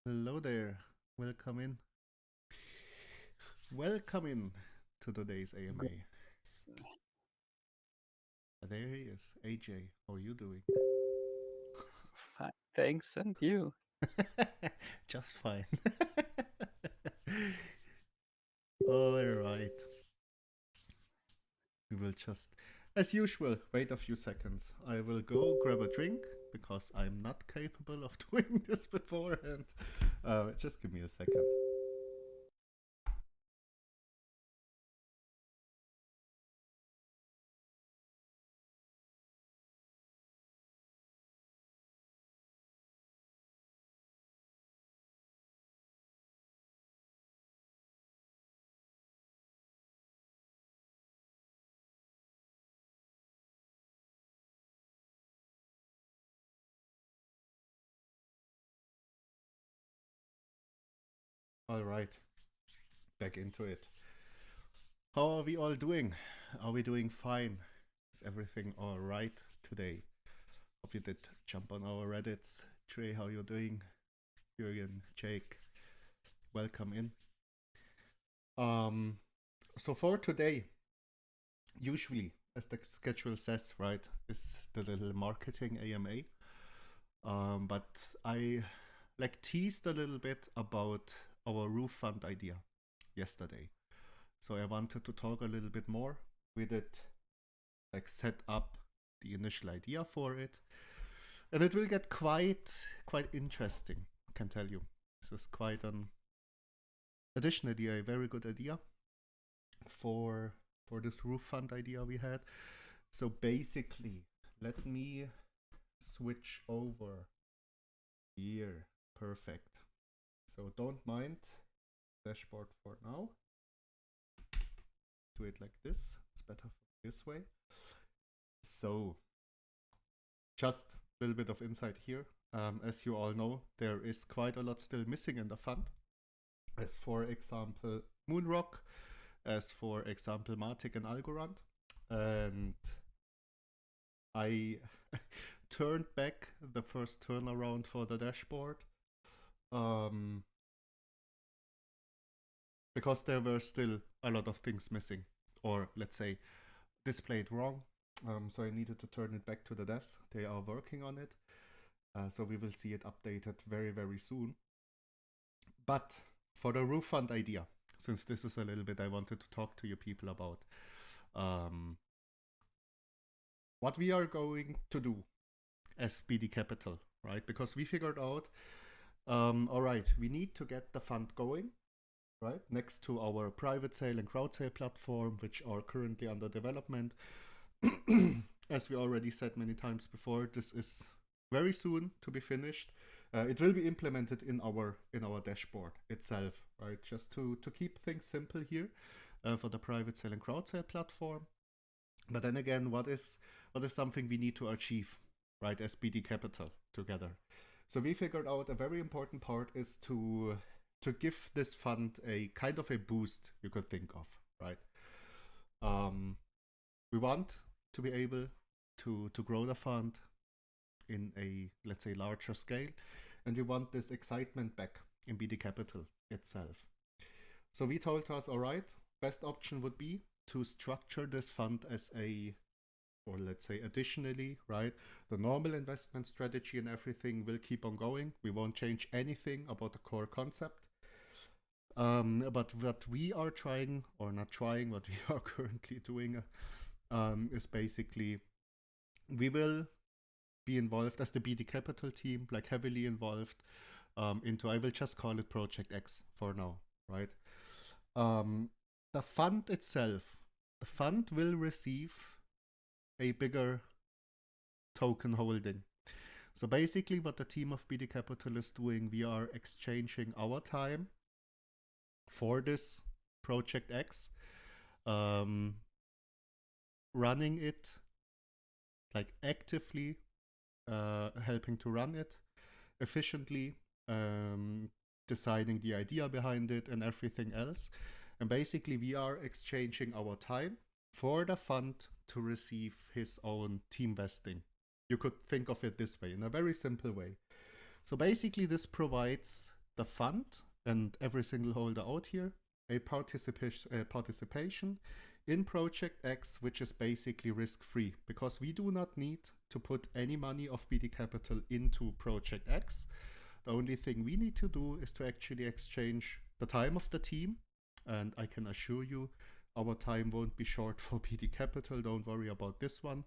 Hello there. Welcome in. Welcome in to today's AMA. There he is. AJ, how are you doing? Fine, thanks, and you? Just fine. All right. We will just, as usual, wait a few seconds. I will go grab a drink because I'm not capable of doing this beforehand. Just give me a second. All right. Back into it. How are we all doing? Are we doing fine? Is everything all right today? Hope you did jump on our Reddits. Trey, how you doing? Jürgen, Jake, welcome in. So for today, usually, as the schedule says, right, is the little marketing AMA. But I teased a little bit about our roof fund idea yesterday. So I wanted to talk a little bit more. We did set up the initial idea for it. And it will get quite interesting, I can tell you. This is quite additionally a very good idea for this roof fund idea we had. So basically, let me switch over here. Perfect. So don't mind dashboard for now. Do it like this. It's better this way. So just a little bit of insight here. As you all know, there is quite a lot still missing in the fund. As for example, Moonrock, as for example, Matic and Algorand. And I turned back the first turnaround for the dashboard because there were still a lot of things missing, or let's say displayed wrong. So I needed to turn it back to the devs. They are working on it. So we will see it updated very, very soon. But for the roof fund idea, since this is a little bit I wanted to talk to you people about, what we are going to do as BD Capital, right? Because we figured out, all right, we need to get the fund going, right? Next to our private sale and crowd sale platform, which are currently under development. As we already said many times before, this is very soon to be finished. It will be implemented in our dashboard itself, right? Just to keep things simple here for the private sale and crowd sale platform. But then again, what is something we need to achieve, right? As BD Capital together. So we figured out a very important part is to give this fund a kind of a boost you could think of, right? We want to be able to grow the fund in a, let's say, larger scale, and we want this excitement back in BD Capital itself. So we told us, all right, best option would be to structure this fund as a, or let's say additionally, right, the normal investment strategy and everything will keep on going. We won't change anything about the core concept. But what we are trying, or not trying, what we are currently doing is basically we will be involved as the BD Capital team, like heavily involved into, I will just call it Project X for now, right? The fund itself, the fund will receive a bigger token holding. So basically what the team of BD Capital is doing, we are exchanging our time for this Project X, running it, like actively helping to run it efficiently, deciding the idea behind it and everything else. And basically we are exchanging our time for the fund to receive his own team vesting. You could think of it this way, in a very simple way. So basically this provides the fund and every single holder out here a participation in Project X, which is basically risk-free, because we do not need to put any money of BD Capital into Project X. The only thing we need to do is to actually exchange the time of the team, and I can assure you our time won't be short for BD Capital. Don't worry about this one.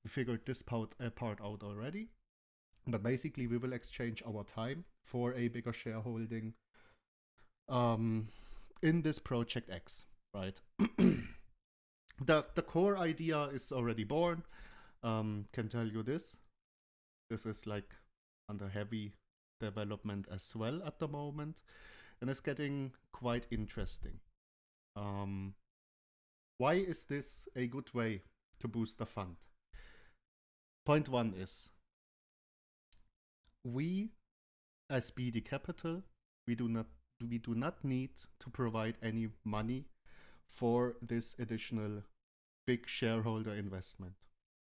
We figured this part out already. But basically we will exchange our time for a bigger shareholding in this Project X, right? The core idea is already born. Can tell you this. This is like under heavy development as well at the moment, and it's getting quite interesting. Why is this a good way to boost the fund? Point one is, we as BD Capital, we do not need to provide any money for this additional big shareholder investment.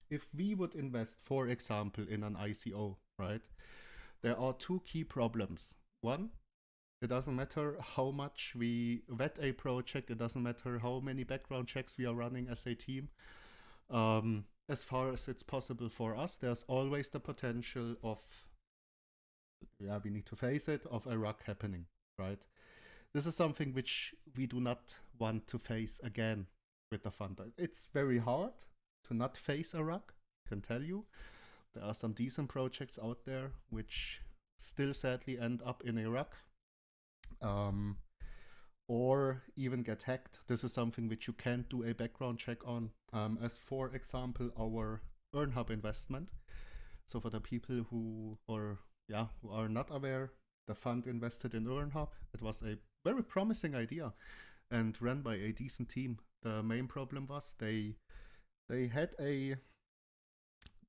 If we would invest, for example, in an ICO, right, there are two key problems. One, it doesn't matter how much we vet a project, it doesn't matter how many background checks we are running as a team. As far as it's possible for us, there's always the potential of, we need to face it, of a rug happening, right? This is something which we do not want to face again with the fund. It's very hard to not face a rug, I can tell you. There are some decent projects out there which still sadly end up in a rug, or even get hacked. This is something which you can't do a background check on, as for example our EarnHub investment. So for the people who are not aware, the fund invested in EarnHub. It was a very promising idea and run by a decent team. The main problem was they had a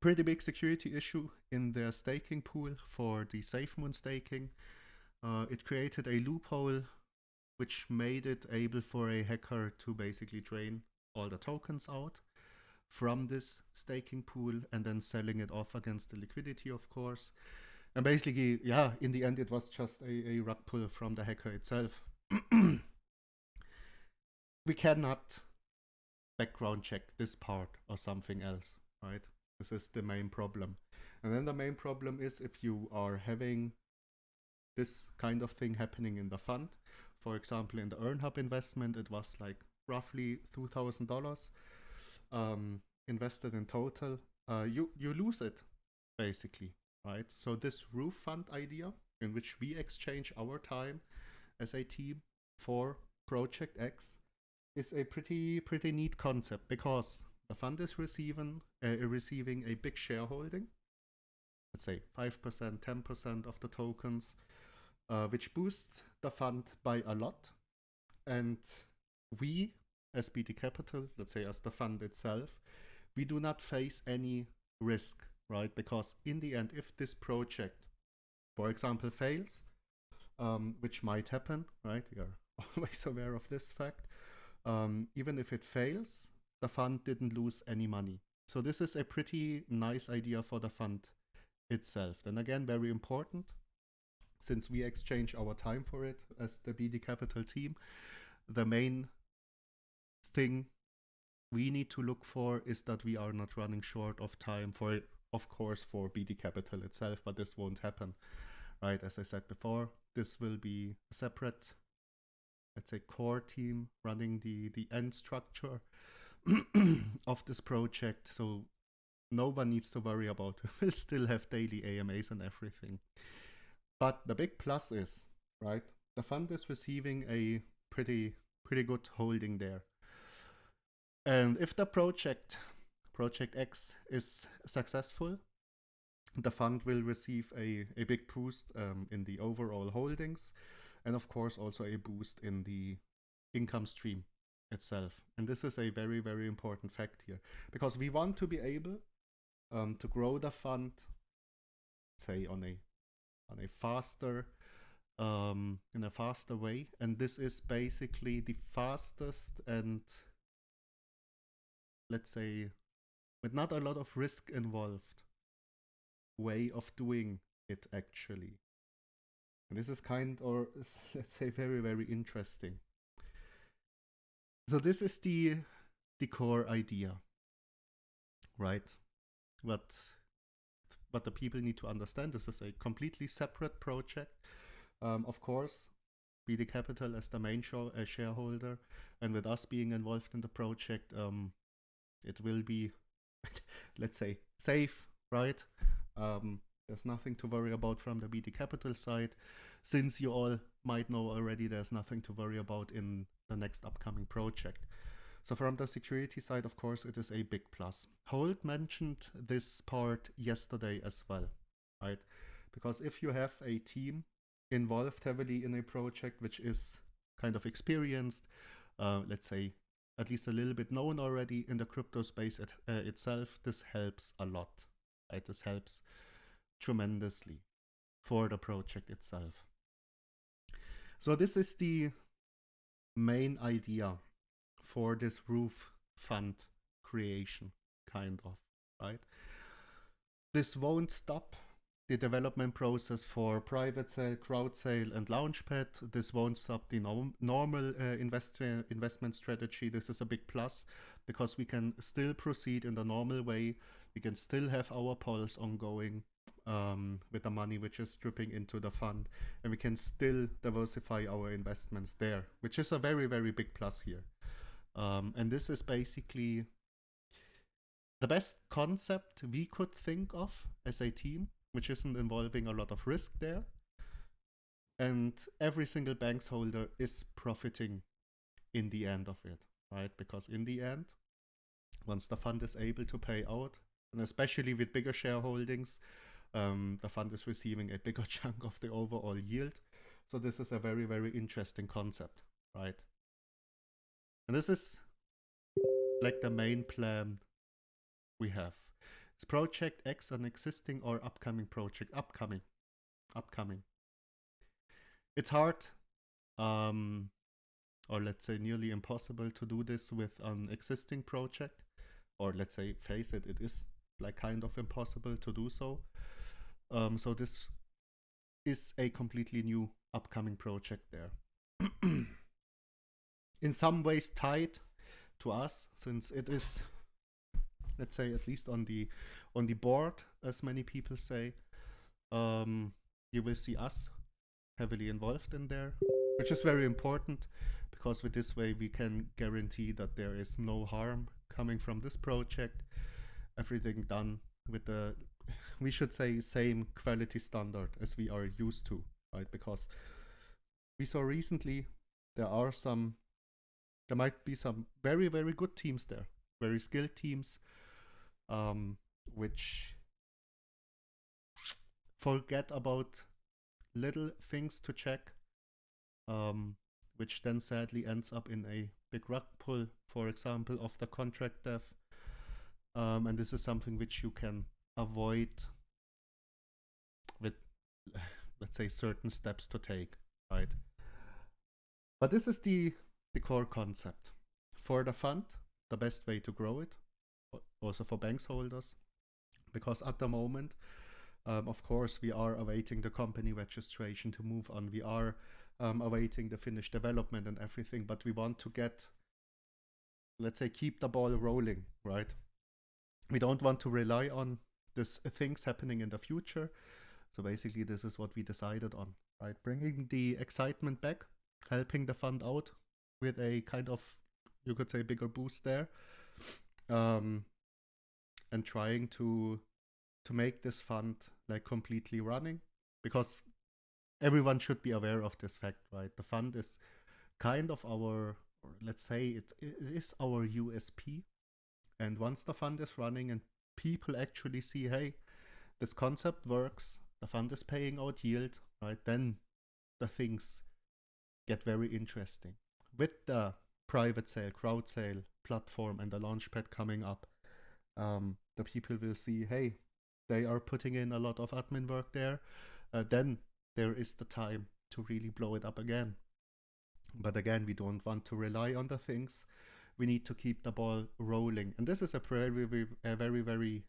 pretty big security issue in their staking pool for the SafeMoon staking. It created a loophole which made it able for a hacker to basically drain all the tokens out from this staking pool and then selling it off against the liquidity, of course. And basically, in the end it was just a rug pull from the hacker itself. We cannot background check this part or something else, right? This is the main problem. And then the main problem is if you are having this kind of thing happening in the fund. For example, in the EarnHub investment, it was like roughly $2,000 invested in total. You lose it, basically, right? So this roof fund idea, in which we exchange our time as a team for Project X, is a pretty neat concept, because the fund is receiving a big shareholding, let's say 5%, 10% of the tokens, which boosts the fund by a lot. And we, as BD Capital, let's say as the fund itself, we do not face any risk, right? Because in the end, if this project, for example, fails, which might happen, right? We are always aware of this fact. Even if it fails, the fund didn't lose any money. So this is a pretty nice idea for the fund itself. And again, very important, since we exchange our time for it as the BD Capital team, the main thing we need to look for is that we are not running short of time for it, of course, for BD Capital itself, but this won't happen, right? As I said before, this will be a separate, let's say, core team running the end structure of this project, so no one needs to worry about it. We'll still have daily AMAs and everything. But the big plus is, right, the fund is receiving a pretty good holding there. And if the Project X is successful, the fund will receive a big boost in the overall holdings, and of course also a boost in the income stream itself. And this is a very important fact here, because we want to be able to grow the fund, say, on a faster in a faster way, and this is basically the fastest and, let's say, with not a lot of risk involved way of doing it, actually. And this is let's say, very, very interesting. So this is the core idea, right? What the people need to understand, this is a completely separate project. Of course, BD Capital as the main shareholder, and with us being involved in the project, it will be, let's say, safe, right? There's nothing to worry about from the BD Capital side. Since you all might know already, there's nothing to worry about in the next upcoming project. So from the security side, of course, it is a big plus. Holt mentioned this part yesterday as well, right? Because if you have a team involved heavily in a project which is kind of experienced, let's say at least a little bit known already in the crypto space itself, this helps a lot, right? This helps tremendously for the project itself. So this is the main idea for this roof fund creation, kind of, right? This won't stop the development process for private sale, crowd sale, and launchpad. This won't stop the normal investment strategy. This is a big plus because we can still proceed in the normal way. We can still have our polls ongoing with the money which is dripping into the fund, and we can still diversify our investments there, which is a very, very big plus here. And this is basically the best concept we could think of as a team, which isn't involving a lot of risk there. And every single banks holder is profiting in the end of it, right? Because in the end, once the fund is able to pay out, and especially with bigger shareholdings, the fund is receiving a bigger chunk of the overall yield. So this is a very, very interesting concept, right? And this is like the main plan we have. Is Project X an existing or upcoming project? Upcoming. It's hard, or let's say nearly impossible to do this with an existing project. Or let's say, face it, it is like kind of impossible to do so. So this is a completely new upcoming project there. In some ways tied to us, since it is, let's say, at least on the board, as many people say, you will see us heavily involved in there, which is very important because with this way we can guarantee that there is no harm coming from this project. Everything done with the, we should say, same quality standard as we are used to, right? Because we saw recently there might be some very, very good teams there, very skilled teams, which forget about little things to check, which then sadly ends up in a big rug pull, for example, of the contract dev. And this is something which you can avoid with, let's say, certain steps to take, right? But this is the core concept. For the fund, the best way to grow it, also for banks holders, because at the moment, of course, we are awaiting the company registration to move on. We are awaiting the finished development and everything, but we want to get, let's say, keep the ball rolling, right? We don't want to rely on this things happening in the future. So basically, this is what we decided on, right? Bringing the excitement back, helping the fund out with a kind of, you could say, bigger boost there, and trying to make this fund like completely running, because everyone should be aware of this fact, right? The fund is kind of our, or let's say it is our USP. And once the fund is running and people actually see, hey, this concept works, the fund is paying out yield, right? Then the things get very interesting. With the private sale, crowd sale platform and the launchpad coming up, the people will see, hey, they are putting in a lot of admin work there. Then there is the time to really blow it up again. But again, we don't want to rely on the things. We need to keep the ball rolling. And this is a very, very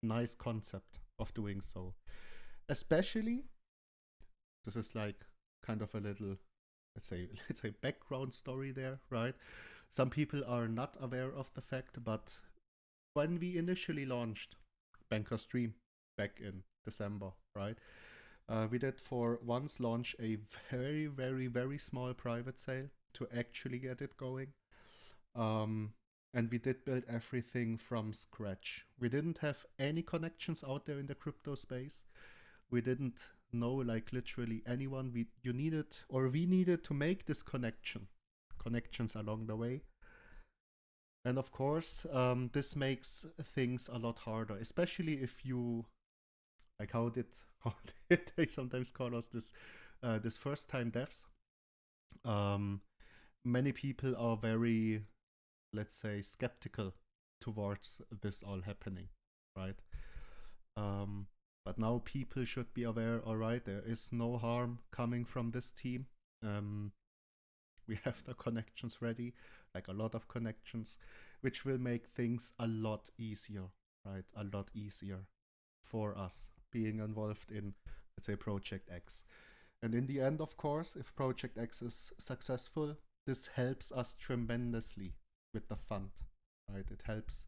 nice concept of doing so. Especially, This is like kind of a little, let's say background story there, right? Some people are not aware of the fact, but when we initially launched Banker Stream back in December, right? We did for once launch a very, very, very small private sale to actually get it going. And we did build everything from scratch. We didn't have any connections out there in the crypto space. We didn't know like literally anyone. We needed to make this connections along the way. And of course, this makes things a lot harder, especially if you, like how did they sometimes call us this first time devs. Many people are very, let's say, skeptical towards this all happening, right? But now people should be aware, all right, there is no harm coming from this team. We have the connections ready, like a lot of connections, which will make things a lot easier, right? A lot easier for us being involved in, let's say, Project X. And in the end, of course, if Project X is successful, this helps us tremendously with the fund, right? It helps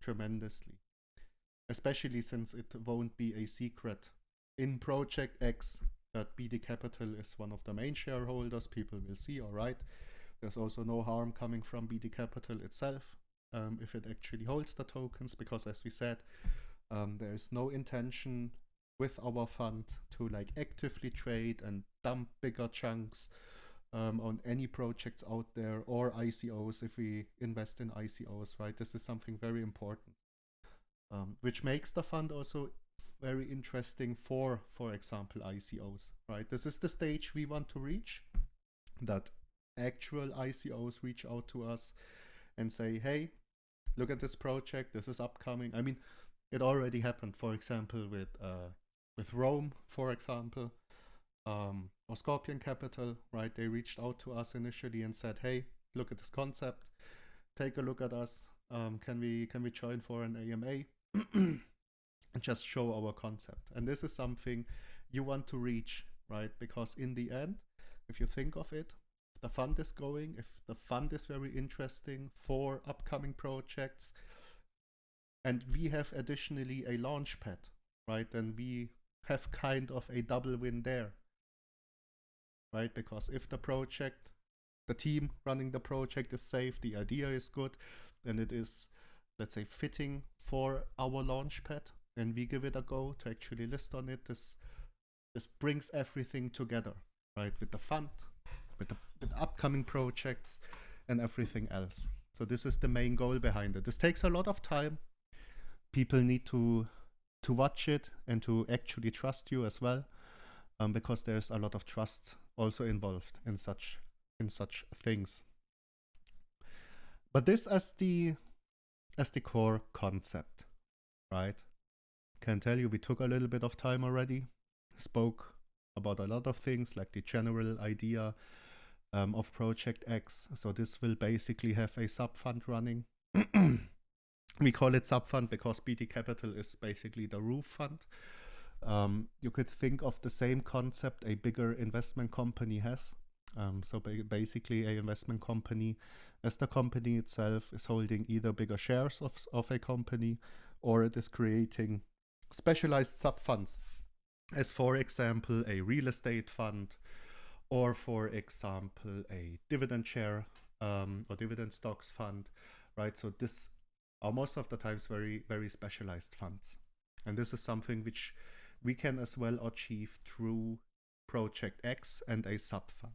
tremendously, especially since it won't be a secret in Project X that BD Capital is one of the main shareholders. People will see, all right, there's also no harm coming from BD Capital itself if it actually holds the tokens, because as we said, there is no intention with our fund to like actively trade and dump bigger chunks on any projects out there or ICOs if we invest in ICOs, right? This is something very important, which makes the fund also very interesting for example, ICOs, right? This is the stage we want to reach, that actual ICOs reach out to us and say, hey, look at this project, this is upcoming. I mean, it already happened, for example, with Rome, for example, or Scorpion Capital, right? They reached out to us initially and said, hey, look at this concept, take a look at us. Can we join for an AMA? And just show our concept. And this is something you want to reach, right? Because in the end, if you think of it, if the fund is going, if the fund is very interesting for upcoming projects, and we have additionally a launch pad, right? Then we have kind of a double win there, right? Because if the team running the project is safe, the idea is good, and it is, let's say, fitting for our launch pad, and we give it a go to actually list on it, this brings everything together, right? With the fund, with the upcoming projects and everything else. So this is the main goal behind it. This takes a lot of time. People need to watch it and to actually trust you as well, because there's a lot of trust also involved in such things. But this as the core concept, right? Can tell you we took a little bit of time already, spoke about a lot of things like the general idea of Project X. So this will basically have a sub-fund running. We call it sub-fund because BT Capital is basically the roof fund. You could think of the same concept a bigger investment company has. So basically a investment company, as the company itself is holding either bigger shares of a company, or it is creating specialized sub-funds, as for example a real estate fund, or for example a dividend share or dividend stocks fund, right? So this are most of the times very, very specialized funds. And this is something which we can as well achieve through Project X and a sub-fund.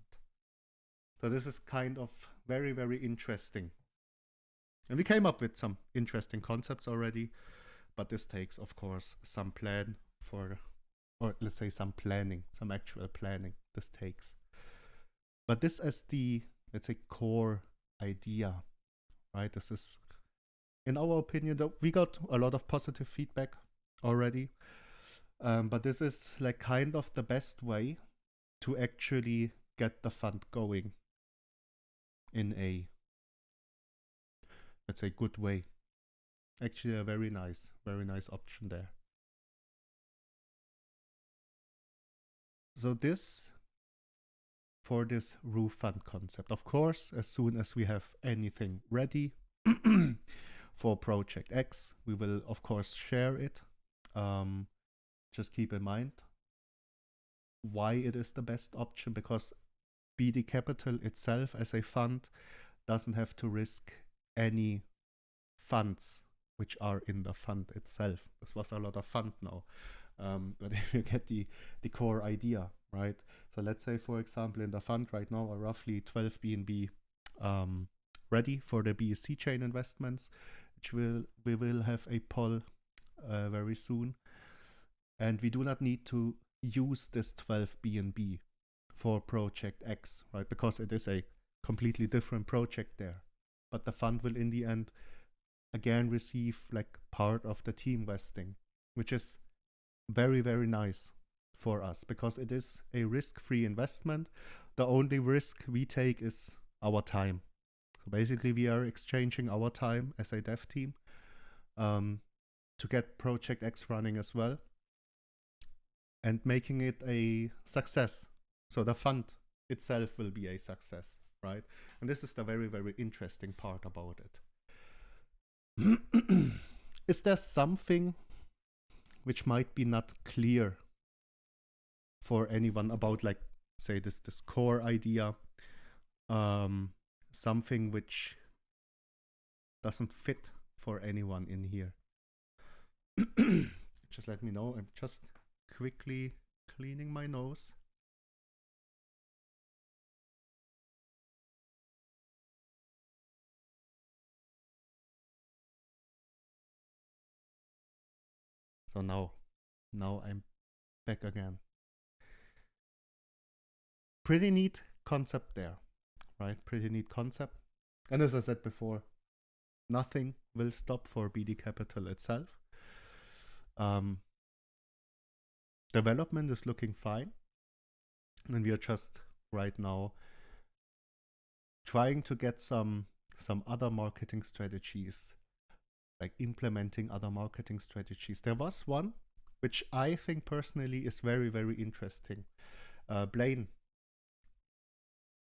So this is kind of very, very interesting. And we came up with some interesting concepts already, but this takes, of course, some plan for, or let's say some planning, some actual planning this takes. But this as the, let's say, core idea, right? This is, in our opinion, we got a lot of positive feedback already. But this is like kind of the best way to actually get the fund going in a, let's say, good way. Actually a very nice option there. So this for this roof fund concept. Of course, as soon as we have anything ready for Project X, we will of course share it. Just keep in mind why it is the best option, because BD Capital itself as a fund doesn't have to risk any funds which are in the fund itself. This was a lot of fun now. But if you get the core idea, right? So let's say, for example, in the fund right now are roughly 12 BNB ready for the BSC chain investments, which we will have a poll very soon. And we do not need to use this 12 BNB for Project X, right? Because it is a completely different project there. But the fund will in the end again receive like part of the team vesting, which is very, very nice for us because it is a risk-free investment. The only risk we take is our time. So basically we are exchanging our time as a dev team to get Project X running as well and making it a success. So the fund itself will be a success, right? And this is the very, very interesting part about it. Is there something which might be not clear for anyone about, like, say this core idea, something which doesn't fit for anyone in here? Just let me know. I'm just quickly cleaning my nose. So now I'm back again. Pretty neat concept there, right? Pretty neat concept. And as I said before, nothing will stop for BD Capital itself. Development is looking fine. And we are just right now trying to get some other marketing strategies, like implementing other marketing strategies. There was one which I think personally is very, very interesting. Blaine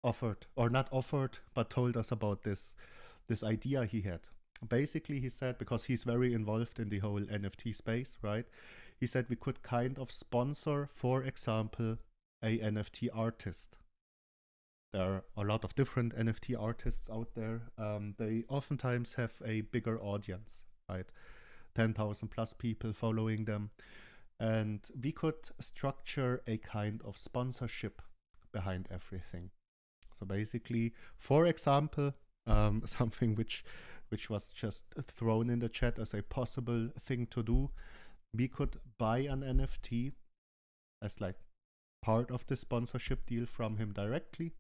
offered, or not offered, but told us about this idea he had. Basically, he said, because he's very involved in the whole NFT space, right? He said we could kind of sponsor, for example, a NFT artist. There are a lot of different NFT artists out there. They oftentimes have a bigger audience, right? 10,000 plus people following them. And we could structure a kind of sponsorship behind everything. So basically, for example, something which was just thrown in the chat as a possible thing to do, we could buy an NFT as like part of the sponsorship deal from him directly.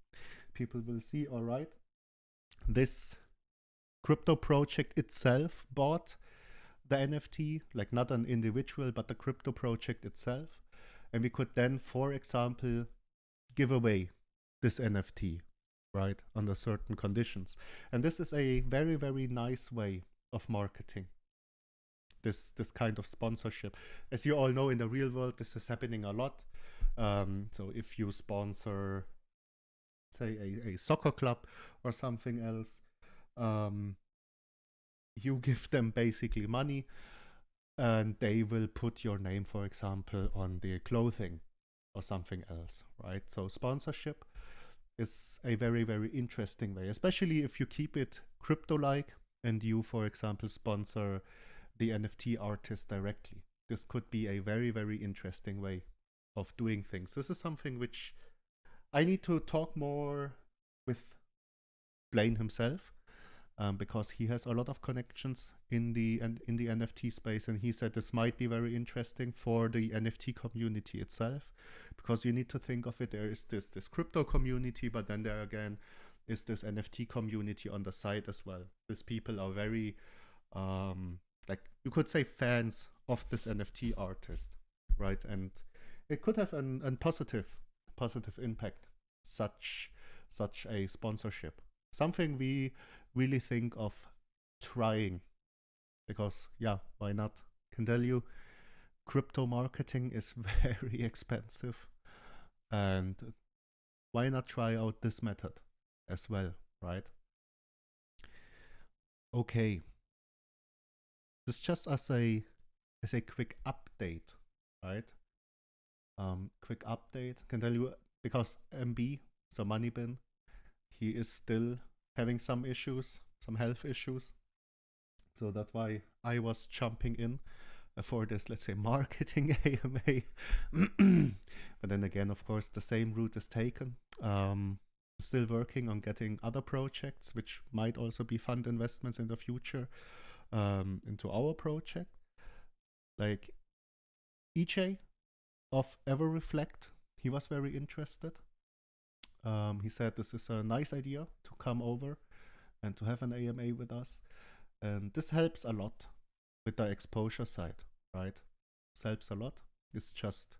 People will see, all right, this crypto project itself bought the NFT, like not an individual, but the crypto project itself. And we could then, for example, give away this NFT, right, under certain conditions. And this is a very, very nice way of marketing this kind of sponsorship. As you all know, in the real world, this is happening a lot. So if you sponsor, say, a soccer club or something else, you give them basically money and they will put your name, for example, on the clothing or something else, right? So sponsorship is a very, very interesting way, especially if you keep it crypto-like and you, for example, sponsor the NFT artist directly. This could be a very, very interesting way of doing things. This is something which I need to talk more with Blaine himself, because he has a lot of connections in the NFT space, and he said this might be very interesting for the NFT community itself, because you need to think of it. There is this crypto community, but then there again is this NFT community on the side as well. These people are very like, you could say, fans of this NFT artist, right? And it could have an positive impact, such a sponsorship. Something we really think of trying, because yeah, why not? Can tell you, crypto marketing is very expensive, and why not try out this method as well, right? Okay, this just as a quick update, right? Quick update. Can tell you because MB, so Moneybin, he is still having some issues, some health issues. So that's why I was jumping in for this, let's say, marketing AMA. But then again, of course, the same route is taken. Still working on getting other projects, which might also be fund investments in the future, into our project. Like EJ of Ever Reflect, he was very interested. He said this is a nice idea to come over and to have an AMA with us. And this helps a lot with the exposure side, right? This helps a lot. It's just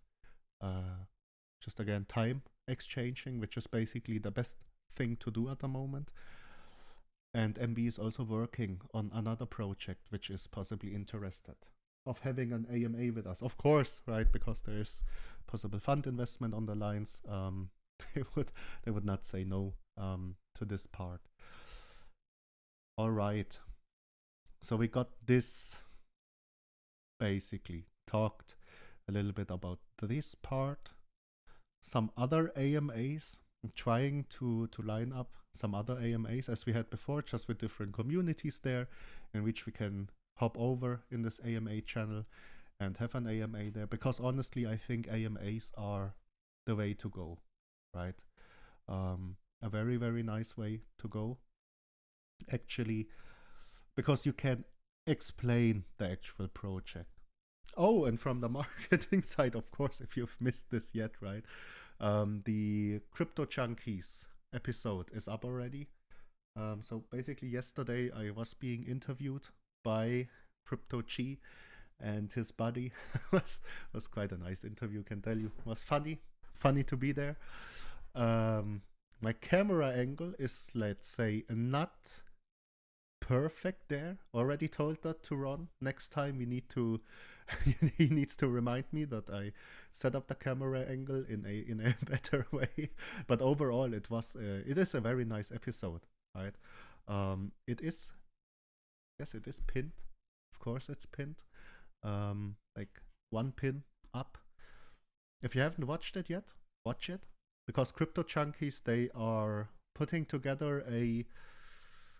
again, time exchanging, which is basically the best thing to do at the moment. And MB is also working on another project, which is possibly interested of having an AMA with us. Of course, right? Because there is possible fund investment on the lines. They would not say no to this part. All right. So we got this basically talked a little bit about this part. Some other AMAs, I'm trying to line up some other AMAs as we had before, just with different communities there, in which we can hop over in this AMA channel and have an AMA there. Because honestly, I think AMAs are the way to go, right? A very, very nice way to go, actually, because you can explain the actual project. Oh, and from the marketing side, of course, if you've missed this yet, right? The Crypto Junkies episode is up already. So basically yesterday I was being interviewed by Crypto G and his buddy. was quite a nice interview, can tell you. It was funny to be there. My camera angle is, let's say, not perfect there. Already told that to Ron. Next time we need to he needs to remind me that I set up the camera angle in a better way. But overall it is a very nice episode, right? It is pinned. Of course it's pinned. Like one pin up. If you haven't watched it yet, watch it. Because Crypto Junkies, they are putting together a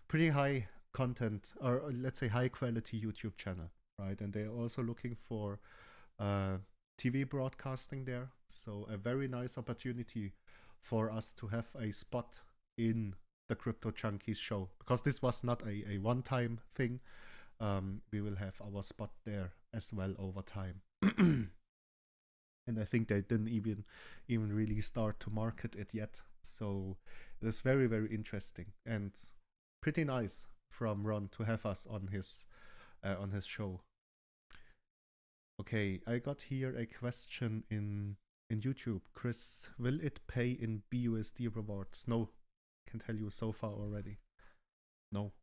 pretty high content, or let's say high quality YouTube channel, right? And they're also looking for TV broadcasting there. So a very nice opportunity for us to have a spot in the Crypto Junkies show, because this was not a one-time thing. We will have our spot there as well over time. And I think they didn't even really start to market it yet. So it is very, very interesting and pretty nice from Ron to have us on his show. Okay, I got here a question in YouTube. Chris, will it pay in BUSD rewards? No, can tell you so far already. No.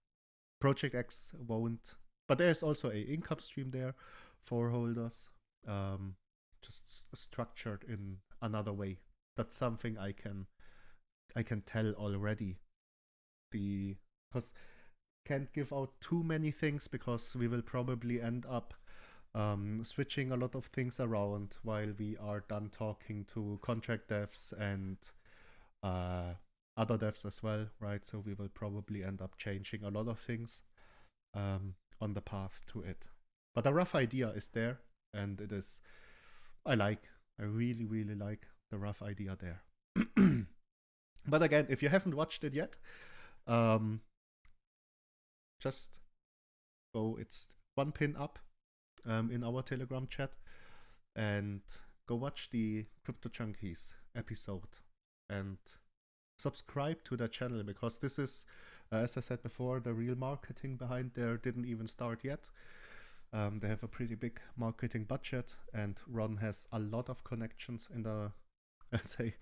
Project X won't, but there's also a income stream there for holders, just structured in another way. That's something I can tell already. Because can't give out too many things, because we will probably end up switching a lot of things around while we are done talking to contract devs and other devs as well, right? So we will probably end up changing a lot of things on the path to it. But a rough idea is there, and it is, I really, really like the rough idea there. But again, if you haven't watched it yet, just go, it's one pin up in our Telegram chat, and go watch the Crypto Junkies episode and subscribe to the channel, because this is, as I said before, the real marketing behind there didn't even start yet. They have a pretty big marketing budget, and Ron has a lot of connections in the, let's say,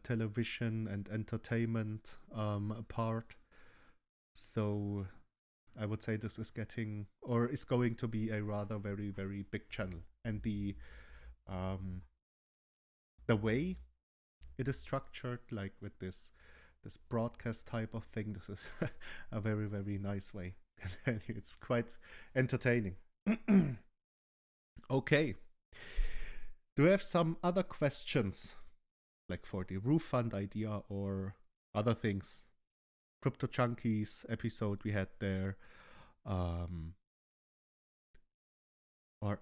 television and entertainment part. So I would say this is going to be a rather very, very big channel. And the way it is structured like with this broadcast type of thing. This is a very, very nice way. It's quite entertaining. Okay. Do you have some other questions, like for the roof fund idea or other things? Crypto Junkies episode we had there, or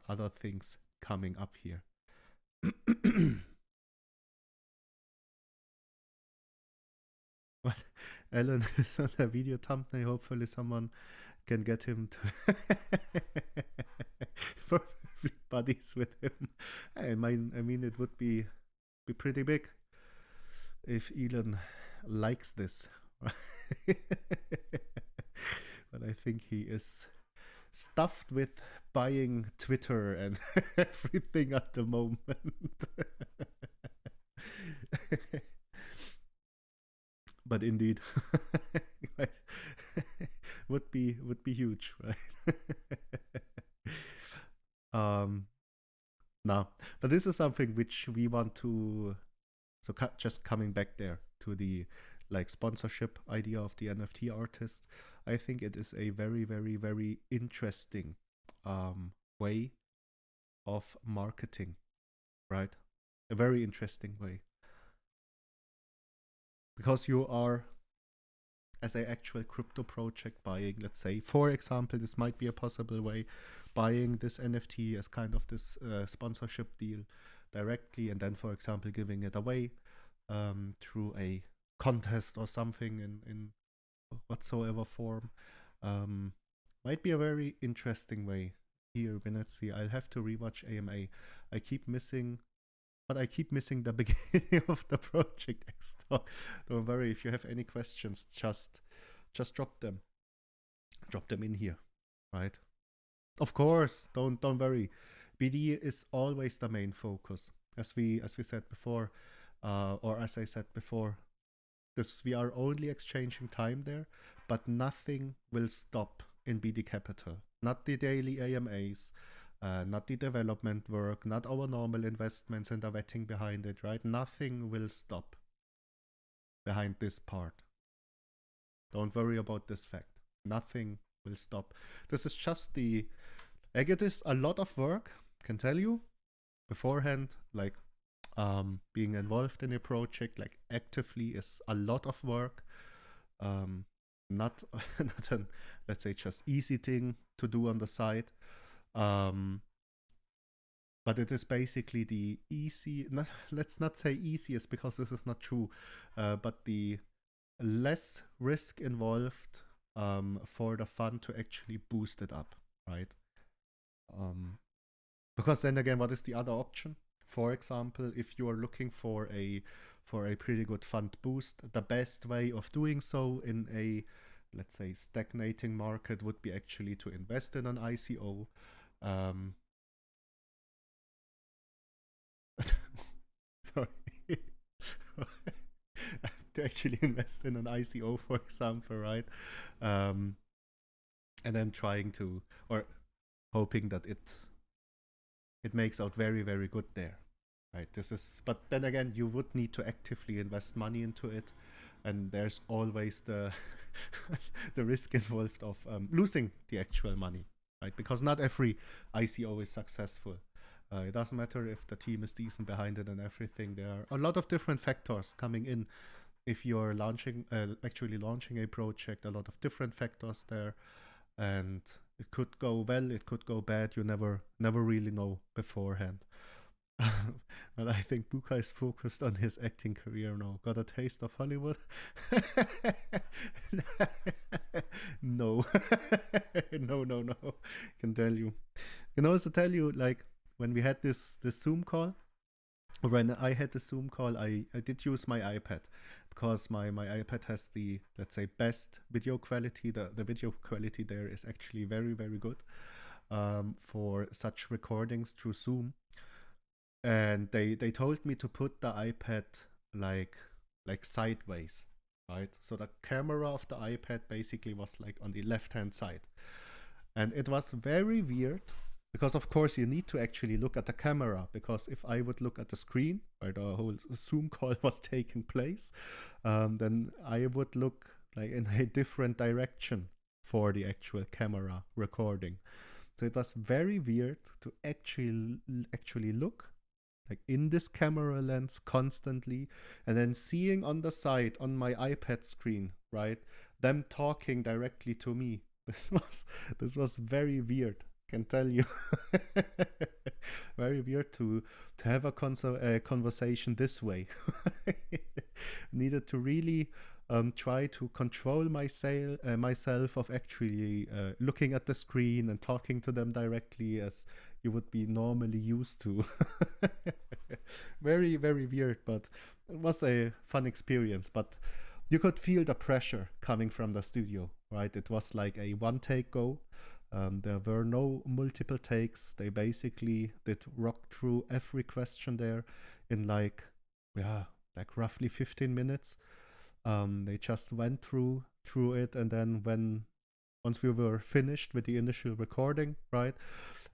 other things coming up here. What? Alan is on a video thumbnail. Hopefully someone can get him to for everybody's with him. I mean it would be pretty big if Elon likes this. But I think he is stuffed with buying Twitter and everything at the moment. But indeed, would be huge, right? No, but this is something which we want to. So just coming back there to the like sponsorship idea of the NFT artist, I think it is a very, very, very interesting way of marketing, right? A very interesting way. Because you are, as an actual crypto project, buying, let's say, for example, this might be a possible way, buying this NFT as kind of this sponsorship deal directly, and then, for example, giving it away through a contest or something in whatsoever form. Might be a very interesting way. Here, let's see, I'll have to rewatch AMA. I keep missing the beginning of the project X talk. Don't worry, if you have any questions, just drop them. Drop them in here, right? Of course, don't worry. BD is always the main focus. As we said before, or as I said before, we are only exchanging time there, but nothing will stop in BD Capital. Not the daily AMAs, not the development work, not our normal investments and the vetting behind it, right? Nothing will stop behind this part. Don't worry about this fact. Nothing will stop. This is just it is a lot of work, can tell you, beforehand, like being involved in a project, like actively, is a lot of work. Not an, let's say, just easy thing to do on the side. But it is basically the let's not say easiest, because this is not true, but the less risk involved for the fund to actually boost it up, right? Because then again, what is the other option? For example, if you are looking for a pretty good fund boost, the best way of doing so in a, let's say, stagnating market would be actually to invest in an ICO. Sorry. To actually invest in an ICO, for example, right? And then trying to, or hoping that it makes out very, very good there, right? But then again, you would need to actively invest money into it, and there's always the the risk involved of losing the actual money, right? Because not every ICO is successful. It doesn't matter if the team is decent behind it and everything. There are a lot of different factors coming in. If you're actually launching a project, a lot of different factors there, and it could go well, it could go bad. You never really know beforehand. But I think Buka is focused on his acting career now. Got a taste of Hollywood? No. No. Can tell you. Can also tell you, like, when we had this Zoom call, when I had the Zoom call, I did use my iPad, because my iPad has the, let's say, best video quality. The video quality there is actually very, very good for such recordings through Zoom. And they told me to put the iPad like sideways, right? So the camera of the iPad basically was like on the left-hand side. And it was very weird because of course you need to actually look at the camera, because if I would look at the screen where the whole Zoom call was taking place, then I would look like in a different direction for the actual camera recording. So it was very weird to actually look like in this camera lens constantly, and then seeing on the side on my iPad screen, right, them talking directly to me. This was very weird, can tell you. Very weird to have a conversation this way. Needed to really try to control myself of actually looking at the screen and talking to them directly as you would be normally used to. Very, very weird, but it was a fun experience. But you could feel the pressure coming from the studio, right? It was like a one take go. There were no multiple takes. They basically did rock through every question there in like roughly 15 minutes. They just went through it, and then once we were finished with the initial recording, right,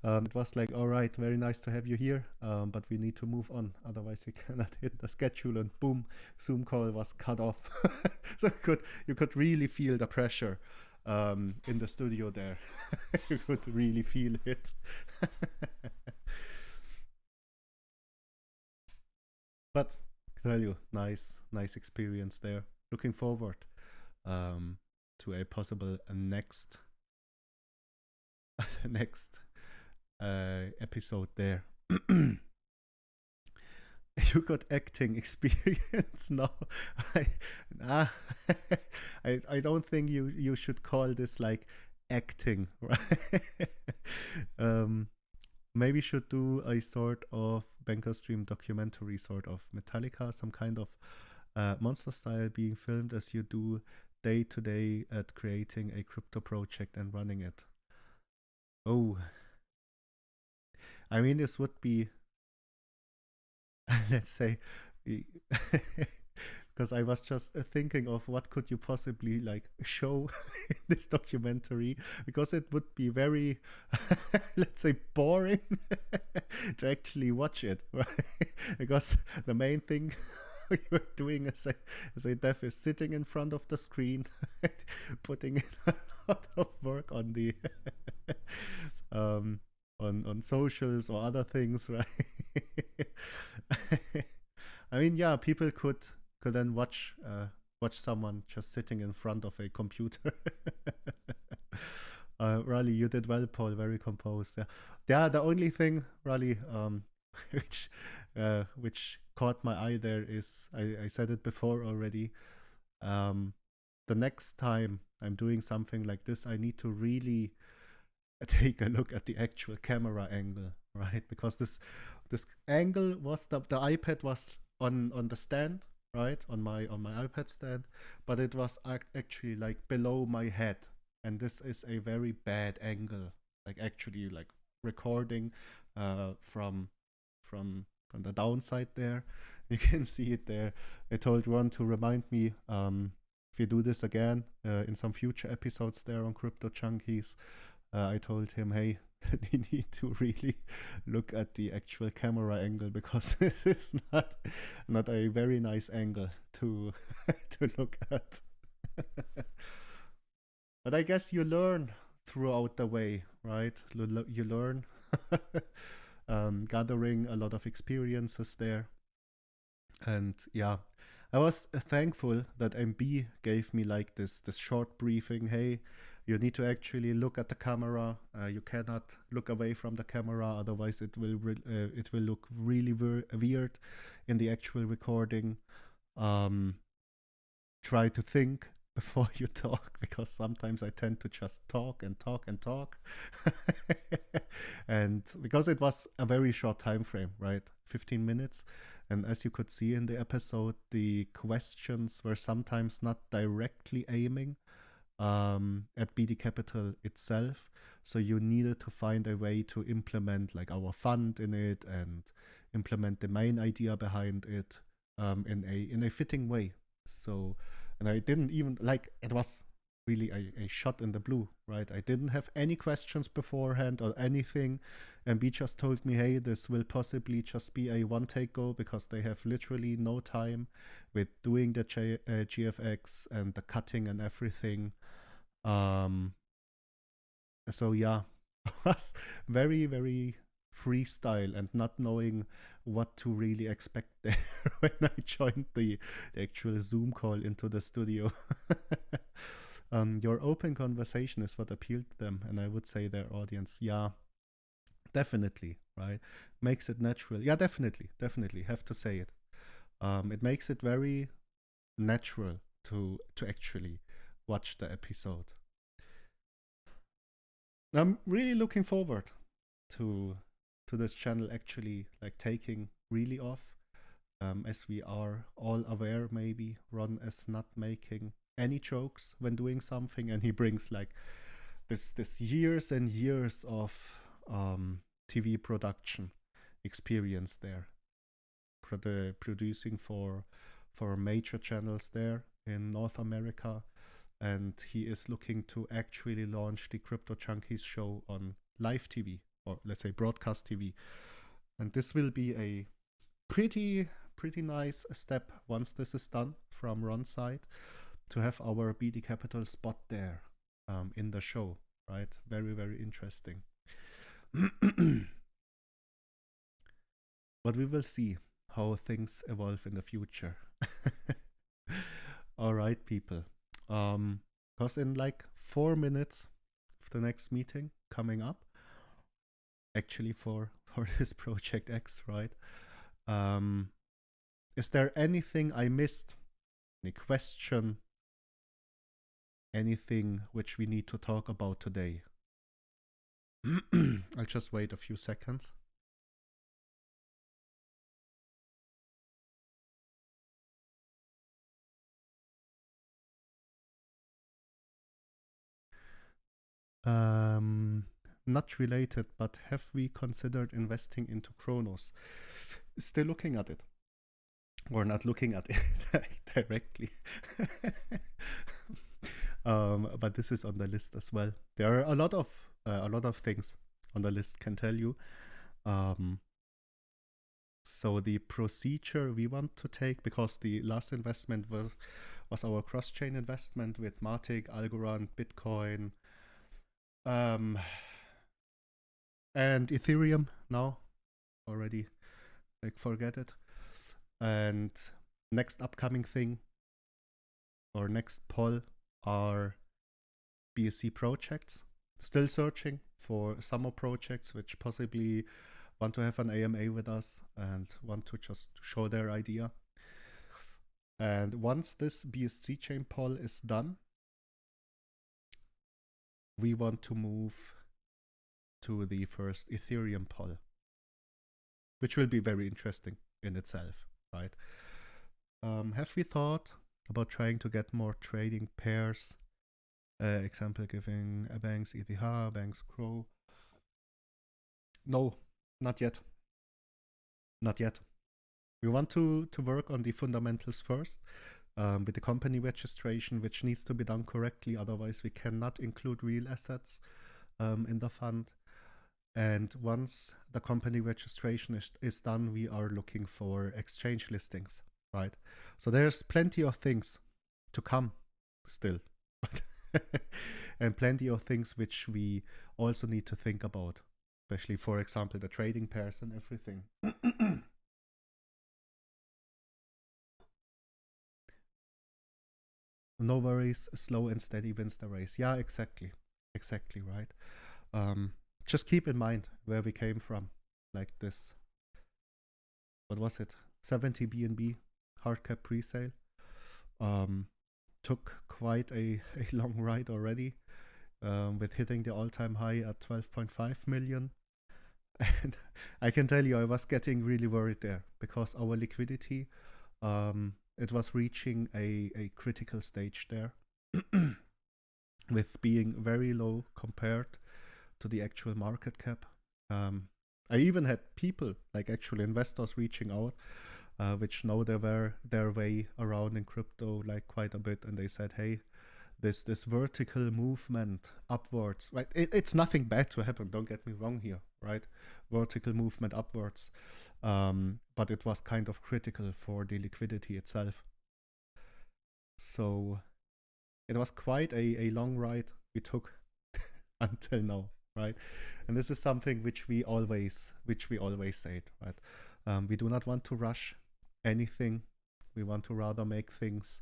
it was like, all right, very nice to have you here, but we need to move on, otherwise we cannot hit the schedule, and boom, Zoom call was cut off. So you could really feel the pressure in the studio there. You could really feel it. But I tell you, nice experience there. Looking forward to a possible next episode there. You got acting experience now. I don't think you should call this like acting, right? Maybe should do a sort of Banker Stream documentary, sort of Metallica, some kind of monster style being filmed as you do day to day at creating a crypto project and running it. Oh, I mean, this would be, let's say, because I was just thinking of what could you possibly like show in this documentary, because it would be very, let's say, boring to actually watch it, right? Because the main thing you're doing as a dev is sitting in front of the screen, putting in a lot of work on the on socials or other things, right? I mean, yeah, people could then watch someone just sitting in front of a computer. Raleigh, you did well, Paul. Very composed. Yeah. The only thing, Raleigh, which caught my eye there is I said it before already. The next time I'm doing something like this, I need to really take a look at the actual camera angle, right? Because this angle was the iPad was on the stand, right, on my iPad stand, but it was actually like below my head, and this is a very bad angle, like actually like recording from the downside there. You can see it there. I told Ron to remind me if you do this again in some future episodes there on Crypto Junkies. I told him, hey, you need to really look at the actual camera angle, because this is not a very nice angle to to look at. But I guess you learn throughout the way, right? You learn gathering a lot of experiences there. And yeah, I was thankful that MB gave me like this short briefing. Hey, you need to actually look at the camera. You cannot look away from the camera, otherwise it will look really weird in the actual recording. Try to think before you talk, because sometimes I tend to just talk and talk and talk. And because it was a very short time frame, right? 15 minutes. And as you could see in the episode, the questions were sometimes not directly aiming at BD Capital itself. So you needed to find a way to implement like our fund in it and implement the main idea behind it in a fitting way. So, and I didn't even like, it was really a shot in the blue, right? I didn't have any questions beforehand or anything. And B just told me, hey, this will possibly just be a one take go because they have literally no time with doing the GFX and the cutting and everything. So yeah, was very, very freestyle and not knowing what to really expect there when I joined the actual Zoom call into the studio. Your open conversation is what appealed to them, and I would say their audience, yeah, definitely, right? Makes it natural. Yeah, definitely, definitely. Have to say it. It makes it very natural to actually watch the episode. I'm really looking forward to this channel actually like taking really off. As we are all aware, maybe Ron is not making any jokes when doing something, and he brings like this years and years of TV production experience there, producing for major channels there in North America, and he is looking to actually launch the Crypto Junkies show on live TV, or let's say broadcast TV. And this will be a pretty nice step once this is done from Ron's side, to have our BD Capital spot there in the show, right? Very, very interesting. But we will see how things evolve in the future. All right, people. Because in like 4 minutes of the next meeting coming up, actually for this Project X, right? Is there anything I missed? Any question? Anything which we need to talk about today? I'll just wait a few seconds. Not related, but have we considered investing into Kronos? Still looking at it. Or not looking at it directly. But this is on the list as well. There are a lot of things on the list, can tell you. So the procedure we want to take, because the last investment was our cross-chain investment with Matic, Algorand, Bitcoin, and Ethereum now already, like, forget it. And next upcoming thing, or next poll, are BSC projects. Still searching for some more projects which possibly want to have an AMA with us and want to just show their idea. And once this BSC chain poll is done, we want to move to the first Ethereum poll, which will be very interesting in itself, right? Have we thought about trying to get more trading pairs? Example giving Banks ETH, Banks Crow. No, not yet. Not yet. We want to work on the fundamentals first, with the company registration, which needs to be done correctly. Otherwise, we cannot include real assets in the fund. And once the company registration is done, we are looking for exchange listings, right? So there's plenty of things to come still. And plenty of things which we also need to think about, especially, for example, the trading pairs and everything. No worries, slow and steady wins the race. Yeah, exactly, right? Just keep in mind where we came from, like this. What was it? 70 BNB hard cap pre-sale. Took quite a long ride already, with hitting the all-time high at 12.5 million. And I can tell you, I was getting really worried there because our liquidity, it was reaching a critical stage there, with being very low compared to the actual market cap. I even had people, like actual investors, reaching out, which know their way around in crypto like quite a bit, and they said, hey, this vertical movement upwards, right? It's nothing bad to happen, don't get me wrong here, right? Vertical movement upwards, but it was kind of critical for the liquidity itself. So it was quite a long ride we took until now, right? And this is something which we always said, right? We do not want to rush anything. We want to rather make things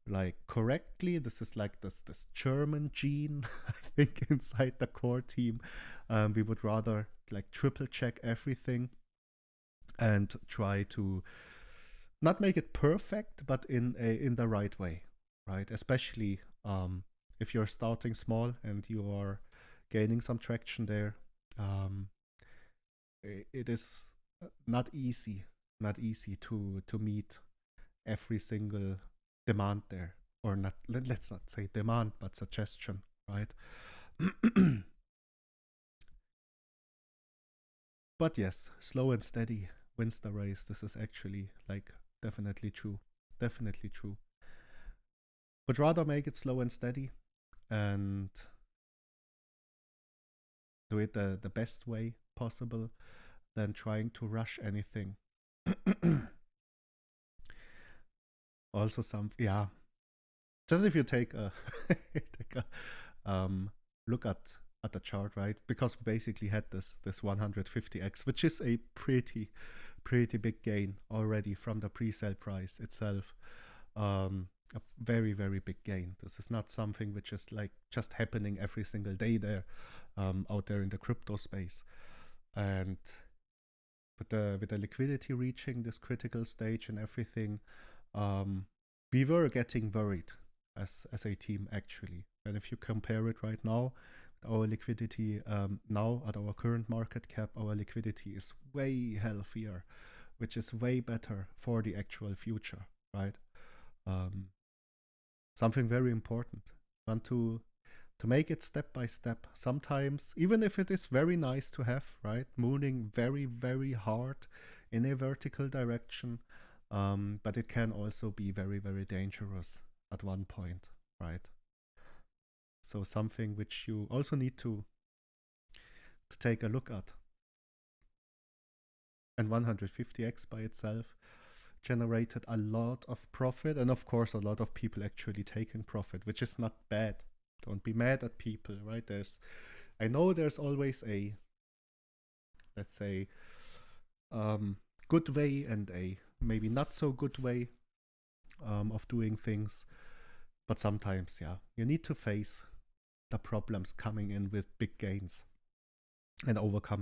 like correctly. This is like this German gene, I think, inside the core team. We would rather like triple check everything and try to not make it perfect, but in the right way, right? Especially if you're starting small and you are gaining some traction there. It is not easy to meet every single demand there, or not. Let's not say demand, but suggestion, right? But yes, slow and steady wins the race. This is actually like definitely true. But rather make it slow and steady and do it the best way possible than trying to rush anything. Also just if you take a look at the chart, right? Because we basically had this 150x, which is a pretty big gain already from the pre-sale price itself. A very big gain. This is not something which is like just happening every single day there, out there in the crypto space. And with the liquidity reaching this critical stage and everything, we were getting worried as a team actually. And if you compare it right now, our liquidity now at our current market cap, our liquidity is way healthier, which is way better for the actual future, right? Something very important. Want to make it step by step. Sometimes, even if it is very nice to have, right, mooning very hard in a vertical direction, but it can also be very dangerous at one point, right? So something which you also need to take a look at. And 150x by itself generated a lot of profit, and of course a lot of people actually taking profit, which is not bad. Don't be mad at people, right? I know there's always a, let's say, good way and a maybe not so good way of doing things, but sometimes, yeah, you need to face the problems coming in with big gains and overcome them.